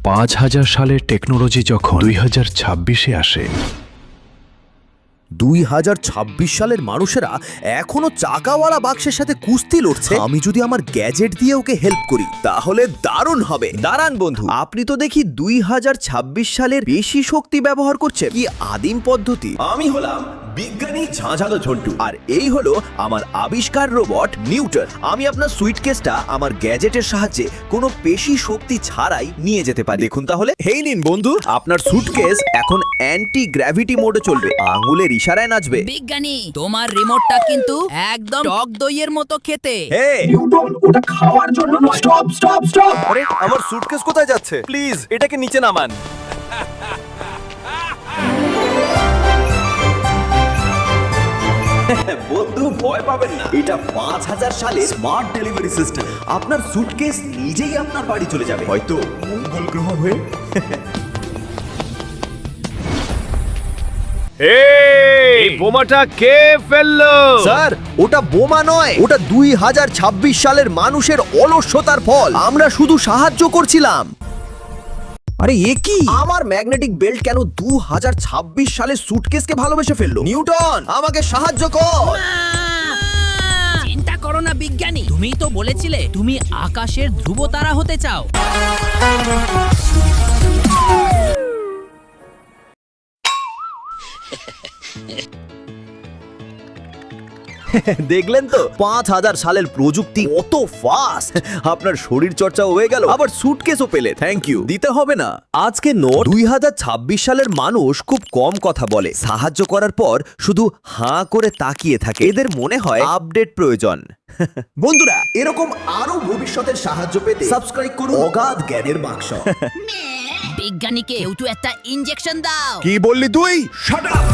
5000 সালের টেকনোলজি যখন 2026-এ আসে, 2026 সালের মানুষেরা এখনো চাকাওয়ালা বাক্সের সাথে কুস্তি লড়ছে। আমি যদি আমার গ্যাজেট দিয়ে ওকে হেল্প করি তাহলে দারুণ হবে। দাঁড়ান বন্ধু, আপনি তো দেখি 2026 সালের বেশি শক্তি ব্যবহার করছে। কি আদিম পদ্ধতি। আমি হলাম বিজ্ঞানী ঝাঁঝালো ঝন্টু, আর এই হলো আমার আবিষ্কার রোবট নিউটন। আমি আপনার সুইটকেসটা আমার গ্যাজেটের সাহায্যে কোনো পেশি শক্তি ছাড়াই নিয়ে যেতে পারি। দেখুন তাহলে, হেই নিন বন্ধু, আপনার সুটকেস এখন অ্যান্টি গ্র্যাভিটি মোডে চলবে, আঙুলের ইশারায় নাচবে। বিজ্ঞানী, তোমার রিমোটটা কিন্তু একদম টক দইয়ের মতো খেতে। নিউটন, ওটা খাওয়ার জন্য নয়। Stop stop stop. আরে আমার সুটকেস কোথায় যাচ্ছে? প্লিজ এটাকে নিচে নামান। বন্ধু ভয় পাবেন না, এটা 5000 সালে স্মার্ট ডেলিভারি সিস্টেম। আপনার সুটকেস নিজেই আপনার বাড়ি চলে যাবে, হয়তো মঙ্গল গ্রহ হয়ে। এই বোমাটা কে ফেললো? স্যার, ওটা বোমা নয়, ওটা 2026 সালের মানুষের অলস্যতার ফল। আমরা শুধু সাহায্য করছিলাম। আরে এ কি? আমার ম্যাগনেটিক বেল্ট কেন 2026 সালে সুটকেসকে ভালোবেসে ফেললো? নিউটন, আমাকে সাহায্য কর। চিন্তা করো না বিজ্ঞানী, তুমিই তো বলেছিলে তুমি আকাশের ধ্রুবতারা হতে চাও। দেখলেন তো 5000 সালের প্রযুক্তি কত ফাস্ট। আপনার শরীর চর্চা হয়ে গেল, আবার সুটকেসও পেলে। থ্যাংক ইউ, দিতে হবে না। আজকে নোট, 2026 সালের মানুষ খুব কম কথা বলে, সাহায্য করার পর শুধু হাঁ করে তাকিয়ে থাকে। এদের মনে হয় আপডেট প্রয়োজন। বন্ধুরা, এরকম আরো ভবিষ্যতের সাহায্য পেতে সাবস্ক্রাইব করুন অগাধ জ্ঞানের বাক্স। বিজ্ঞানীকে একটু একটা ইনজেকশন দাও। কি বললি তুই? Shut up.